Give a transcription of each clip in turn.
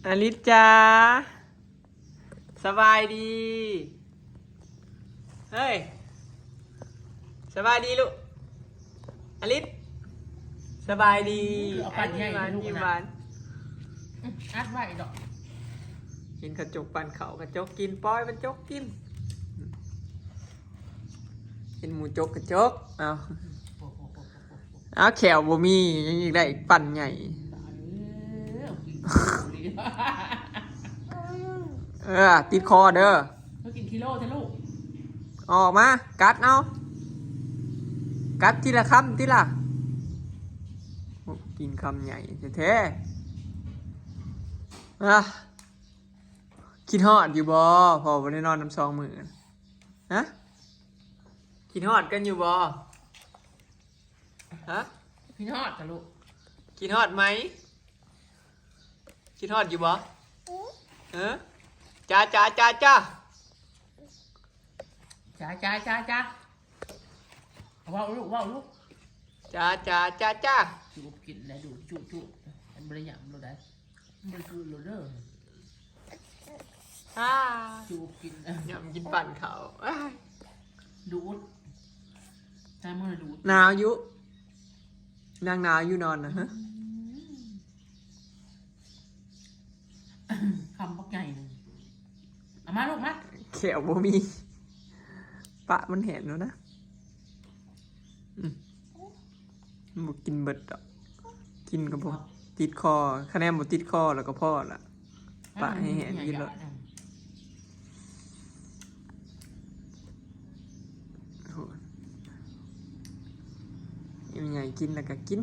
อลิซจ้าสบายดีเฮ้ยสบายดีลูกอลิซสบายดี เอาปั่นใหญ่ ยิ้มหวาน อัดไว้ดอก กินกระจกปั่นเขากระจกกินปอยมันจกกินกินหมูจกกระจกเอาแขวบ่มียังอีกได้ปั่นใหญ่ติดคอเด้อ เขากินกิโลเถอะลูก ออกมากัดเอากัดทีละคำทีละกินคำใหญ่แท้ๆคิดฮอดอยู่บ่พอบ่ได้นอนน้ำซองมือฮะคิดฮอดกันอยู่บ่ฮะ พี่ทอดเถอะลูก คิดฮอดไหมคิดฮอดอยู่บ่จ้าจ้าจ้าจ้า จ้าว้าวลูก จ้าจ้าจ้าจ้า จูบกินแล้วดูจูบมันบริยามเราได้มันคือเราเด้อจูบกิน ยำกินปั่นเขา ดูดใช้มือดูด หนาวอยู่นางหนาวอยู่นอนนะฮะ คำปักใหญ่หนึ่งเอามาลูกมา เขียวบ่มีปะมันเห็นแล้วนะบ่กินเบิดดอกกินกับบ่ติดคอคะแนนบ่ติดคอแล้วก็พอละปะให้เห็นกินเลยยังไงกินแล้วก็กิน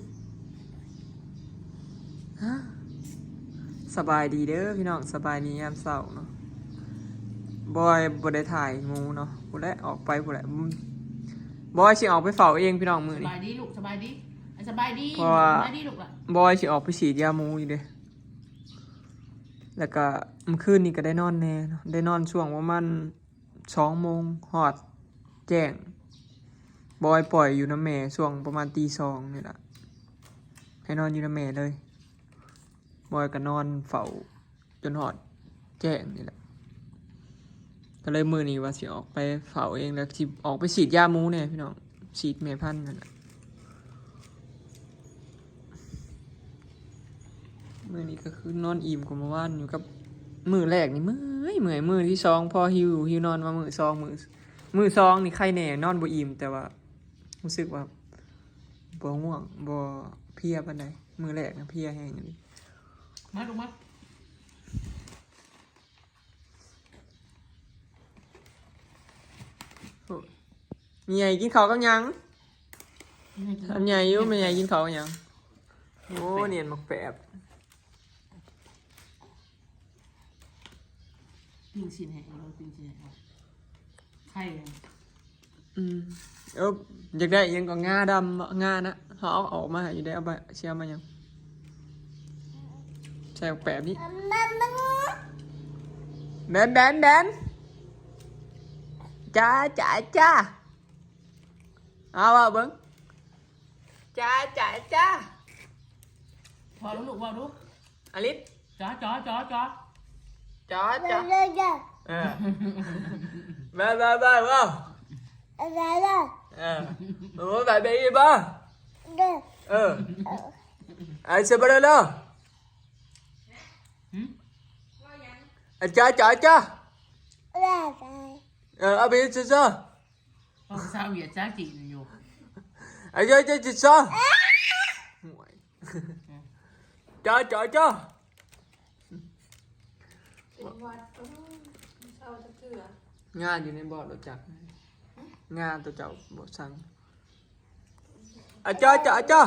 สบายดีเด้อพี่น้องสบายดียามเช้าเนาะบอยบ่ได้ถ่ายงูเนาะบ่ได้ออกไปบ่ได้บอยสิออกไปเฝ้าเองพี่น้องมื้อ ส นี้ บายดีลูกสบายดีสบายดี เพราะว่า สบายดีลูกล่ะ บอยสิออกไปฉีดยาหมูอยู่เด้แล้วก็เมื่อคืนนี้ก็ได้นอนแน่เนาะได้นอนช่วงประมาณ2 โมงฮอดแจ้งบอยปล่อยอยู่น้ำแม่ช่วงประมาณตี 2นี่ล่ะให้นอนอยู่น้ำแม่เลยบอยก็นอนเฝ้าจนฮอดแจ้งนี่แหละก็เลยมื้อนี้ว่าสิออกไปเฝ้าเองแล้วสิออกไปฉีดยาหมูแน่พี่น้องฉีดแม่พันธุ์นั่นน่ะมื้อนี้ก็คือนอนอิ่มกว่าเมื่อวานอยู่กับมื้อแรกนี่เมื่อยมื้อที่2พอหิวนอนมามื้อ2มื้อ2นี่ใครแน่นอนบ่อิ่มแต่ว่ารู้สึกว่าบ่ง่วงบ่เพลียปานใดมื้อแรกนะเพลียแฮงอยู่ มาลูกมา มีใหญ่กินข้าวกับหยังทำใหญ่อยู่มีใหญ่กินข้าวกับหยังโอ้เนียนมักแปบ ปิ้งชิ้นแห้งเราปิ้งชิ้นแห้งไข่ อยากได้ยังก็งาดำงานะเขาเอาออกมาอยู่ได้เอาไปเชียร์มายังใช่แปบนี้แบนจ้าเอาว่าเบิ้งจ้า พอลูกพอลูก อลิสจ้าบายว้าวโอ้บายบ้าไอ้เซบาร์ล่ะจ้าเอาไปจ้า พอสาวเหยียดจ้าจีนอยู่ ไอ้จ้าห่วยจ้างานอยู่ในบ่อรถจักรงานตัวเจ้าบ่สั่งจ้า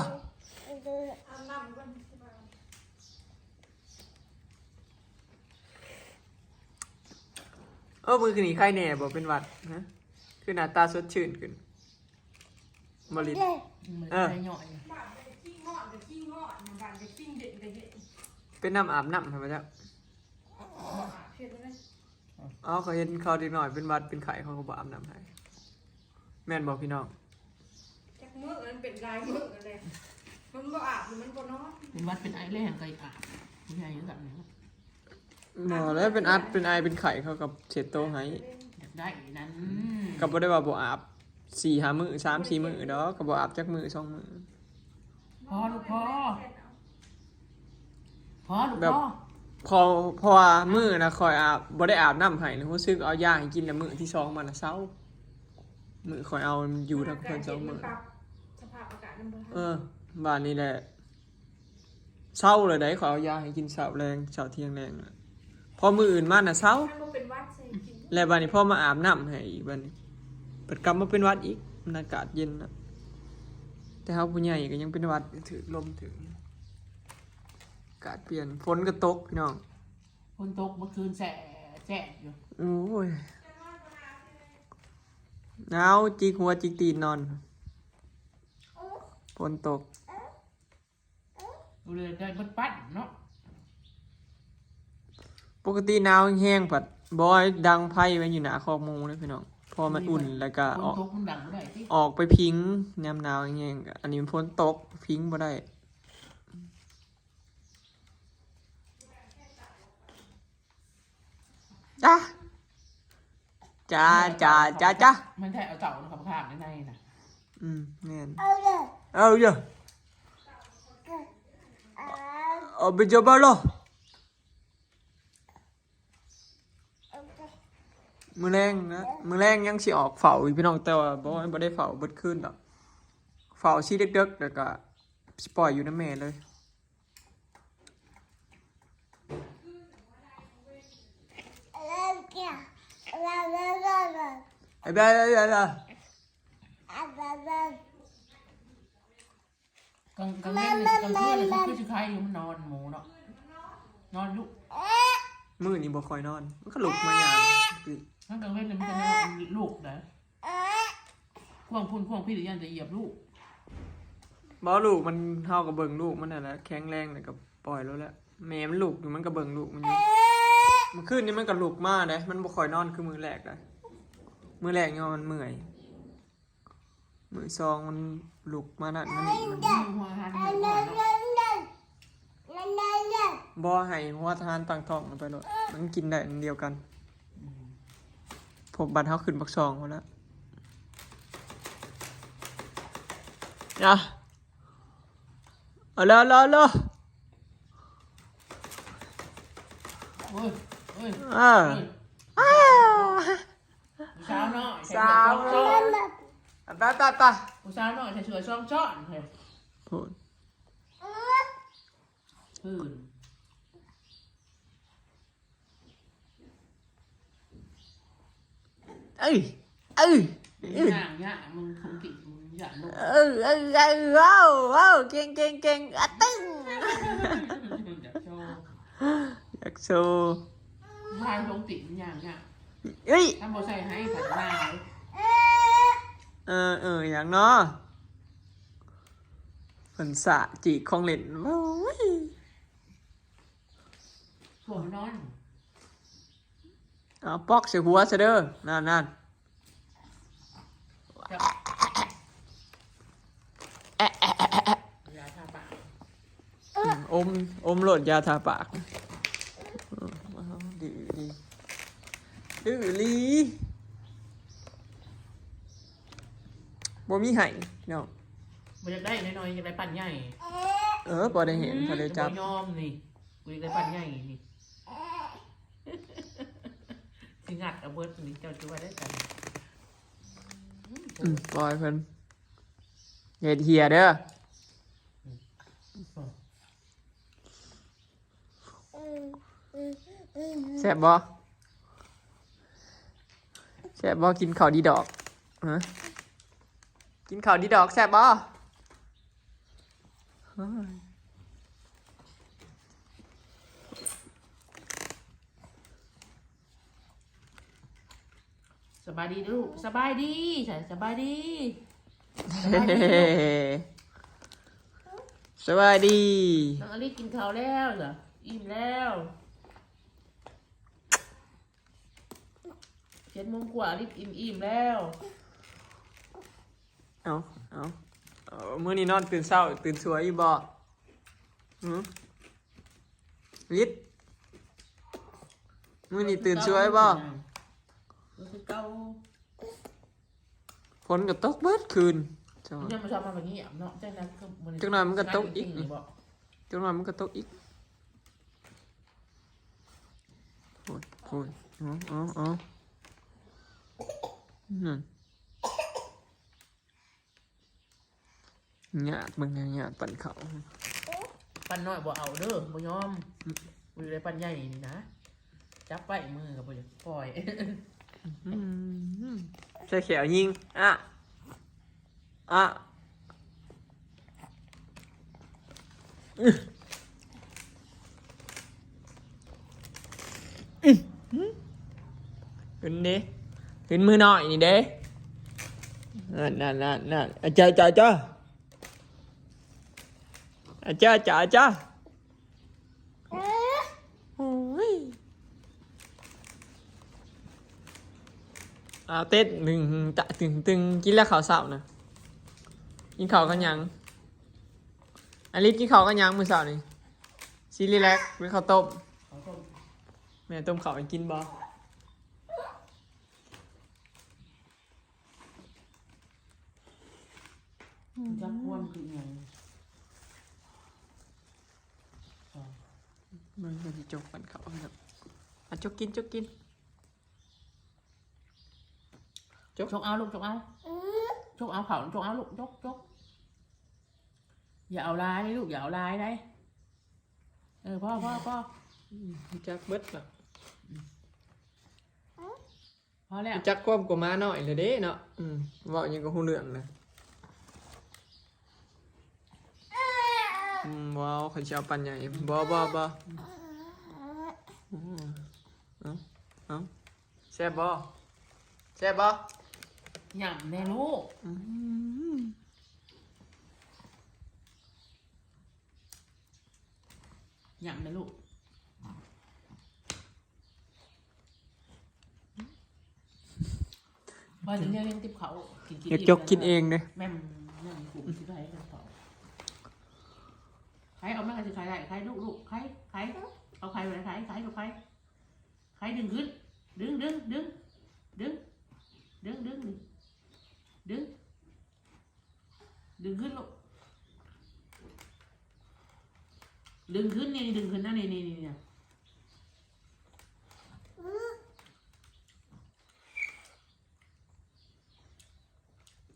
มือขึ้นนี่ใครแหน่บ่เป็นหวัดฮะคือหน้าตาสดชื่นขึ้นบริ มันได้หน่อย เป็นน้ำอาบน้ำทำไมจ๊ะเขาเห็นเขาดีหน่อยเป็นหวัดเป็นไข่เขาก็บ่อาบน้ำให้แม่นบอกพี่น้อง จักมื้อมันเป็นลายมื้อกันเลยมันบ่อาบมันบ่นอน เป็นวัดเป็นไอเล่แห่งไก่อาบไม่ใช่ยังแบบนี้ หมอแล้วเป็นอัดเป็นไอเป็นไข่เขากับเช็ดโตวให้ อยากได้นั้น ก็บ่ได้ว่าบ่อาบ4-5 มื้อ3-4 มื้อดอกก็บ่อาบจักมื้อ2 มื้อ พอลูกพอลูก แบบ พ่อ พอว่ามื้อนะคอยอาบบ่ได้อาบน้ำให้นะรู้สึกเอายาให้กินแล้วมื้อที่2มันน่ะเซามื้อคอยเอามันอยู่ทั้งเพิ่น2มื้อ ปรับสภาพอากาศน้ำมัน บ้านนี้แหละเศร้าเลยได้ขอเอายาให้กินเช้าแรงเช้าเที่ยงแรงน่ะพอมื้ออื่นมาน่ะเศร้า ถ้ามันเป็นวัดใส่กิน แล้วบัดนี้พ่อมาอาบน้ำให้อีกบัดนี้เปิดกลับมาเป็นหวัดอีกมันอากาศเย็นนะแต่เฮาผู้ใหญ่ก็ยังเป็นหวัดถือลมถึงอากาศเปลี่ยนฝนก็ตกพี่น้อง ฝนตกเมื่อคืนแฉะอยู่ โอ้ยหนาวจิกหัวจิกตีนนอนฝนตก เรือได้บดปั้นเนาะ ปกติหนาวแห้งๆผัดบอยดังไพ่ไว้อยู่หน้าคอกหมูเลยพี่น้องพอมันอุ่นแล้วก็ ฝน ออก ตกมันดังไม่ได้ที่ ออกไปพิงยามหนาวอย่างเงี้ยอันนี้มันฝนตกพิงบ่ได้จ้าจ้าจ้าจ้าจ้า มันได้เอาเต่าขับข้างในน่ะ แน่นเอาเยอะเอาไปจับบ้าล่ะมือแรงนะมือแรงยังสิออกเฝ้าอีกพี่น้องแต่ว่าบ่ได้เฝ้าเบิดคืนดอกเฝ้าสิเด็กๆแล้วก็สิปล่อยอยู่น้ำแม่เลยไอ้บ้ากลางคืนเนี่ยคือสิใครอยู่มันนอนหมูเนาะนอนลูก มือนี่บ่ค่อยนอนมันก็ลุกมาอย่างคือ ถ้ากลางเว้นเนี่ยมันจะนอนลูกนะพ่วงพี่หรือยังจะเหยียบลูก บ่ลูกมันเฮากับเบิ่งลูกมันนั่นแหละแข็งแรงแล้วก็ปล่อยแล้วแหละแม่มันลูกอยู่มันก็เบิ่งลูกมันอยู่เมื่อคืนนี้มันก็ลุกมาเด้มันบ่ค่อยนอนคือมื้อแรกเด้มื้อแรกเนี่ยมันเมื่อยมื้อสองมันลุกมานั่นมานี่มัน หัวหันหัวเนาะ บ่ให้หัวทหารตั้งท้องมันไปโลดมันกินได้อันเดียวกันผมบัดเฮาขึ้นบักซองพุ่นแล้วอ่ะเอาแล้ว เอ้ย อ่า สาวเนาะ สาว ช่อน ไป สาวเนาะใส่เสื้อช่องช่อนเฮ้ย พูด พื้น เอ้ย ย่างย่ามึงคงติดมึงอย่าลูก ว้าวเก่งอะตึ้ง อยากโชว์อยากโชว์ ทายคงติดย่างย่า เอ้ย ถ้าโมใส่ให้ผัดหน้า อย่างเนาะฝนสะจีของเล่นว้าว ถั่วนอน เอาปอกใส่หัวซะเด้อนั่น ยาทาปาก อมโหลดยาทาปากว้าวดื้อลีบ่มีไห้เนาะ มันอยากได้น้อยๆอยากได้ปั่นใหญ่ บ่ได้เห็นเขาได้จับ ยอมนี่กูอยากได้ปั่นใหญ่นี่สิงัดเอาเบิร์ดนี่เจ้าจะว่าได้กัน ปล่อยเพิ่นเฮ็ดเฮียเด้อแซ่บบ่กินข้าวดีดอกฮะกินข้าวดีดอกแซ่บบ่เฮ้ย สบายดีลูกสบายดีใช่สบายดี สวัสดี น้องอลิกินข้าวแล้วเหรออิ่มแล้ว7 โมงกว่าอลิอิ่มแล้ว เอามื้อนี้นอนตื่นเช้าตื่นสวยอยู่บ่ลิศ มื้อนี้ตื่นช่วยบ่ คือเก่า ฝนก็ตกเบิดคืนจังหวะ เนี่ยมันชอบมาแบบนี้เนาะจังนั้นก็ จังหน่อยมันก็ตกอีก บ่ จังหวะมันก็ตกอีกโอ้ยอ๋อนั่นหยาดมึงหยาดปั่นเขา ปันน้อยบ่เอาเด้อบ่ยอมมือได้ปันใหญ่นี่นะจับไปมือกับบ่ปล่อย ใส่เขียวยิงอ่ะขึ้นดิขึ้นมือหน่อยนี่เด้นั่นจ้าโอ้ยเต้นหนึ่งตึงกินแล้วข้าวเสานะกินข้าวกันยังอลิสกินข้าวกันยังมื้อเสาร์นี่ซีรีแลกหรือข้าวต้ม เขาก็ แม่ต้มข้าวให้กินบ่ จับควมคือหยัง มันก็สิจกกันข้าวครับจกกินจกเอาลูกจกเอาเขาจกเอาลูกจกอย่าเอาลายเลยลูกอย่าเอาลายได้พ่อจักเบิดล่ะ พอแล้ว จักความกว่ามาหน่อยเลยเด้เนาะเว้าหยังก็ฮู้เรื่องนะว้าวเขาสิเอาปันใหญ่บ่เอาแซ่บบ่ หย่ำแน่ลูกหย่ำแน่ลูกพอถึงเรียนติบเขากิน อยากจกกินเองเด้ แม่กลุ่มที่ใครกันต่อใครเอาแม่กันจะใครได้ใครลูกใครเอาใครไปไหนใครกับใครดึงขึ้นดึงขึ้นลูกดึงขึ้นนี่ดึงขึ้นนั่นนี่เนี่ย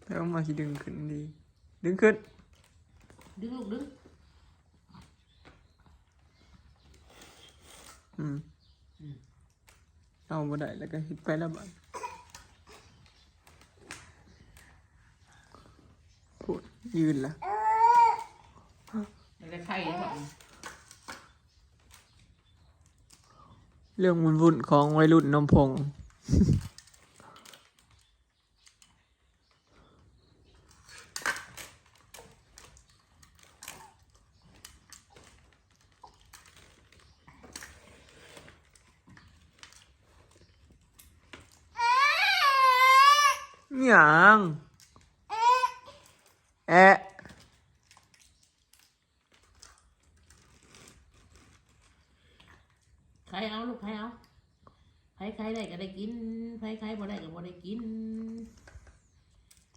แล้วมาสิดึงขึ้นดีดึงขึ้น ดึงลูกดึง เอาบ่ได้แล้วก็เฮ็ดไปแล้วบัดพูดยืนละ แล้วไข่แบบ เรื่องวุ่นๆของวัยรุ่นนมพง หยังแอะใครเอาลูกใครเอาใครได้ก็ได้กินใครบ่ได้ก็บ่ได้กิน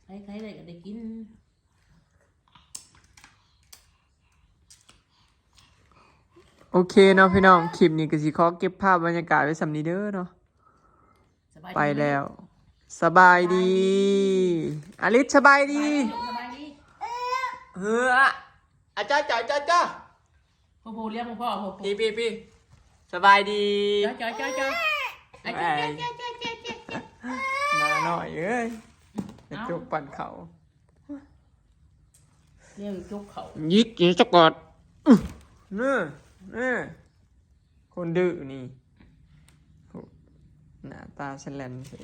ใครได้ก็ได้กิน โอเคเนาะพี่น้องคลิปนี้ก็สิขอเก็บภาพบรรยากาศไว้สำนี้เด้อเนาะไปแล้วสบายดีอลิสสบายดีจ้าพ่อเรียกพ่อ พี่สบายดี จ้ามาหน่อยเอ้ยจะจกปั่นเขา เรียกจุกเขา ยิกยิงสะกดนี่คนดื้อนี่หน้าตาแสลนสิ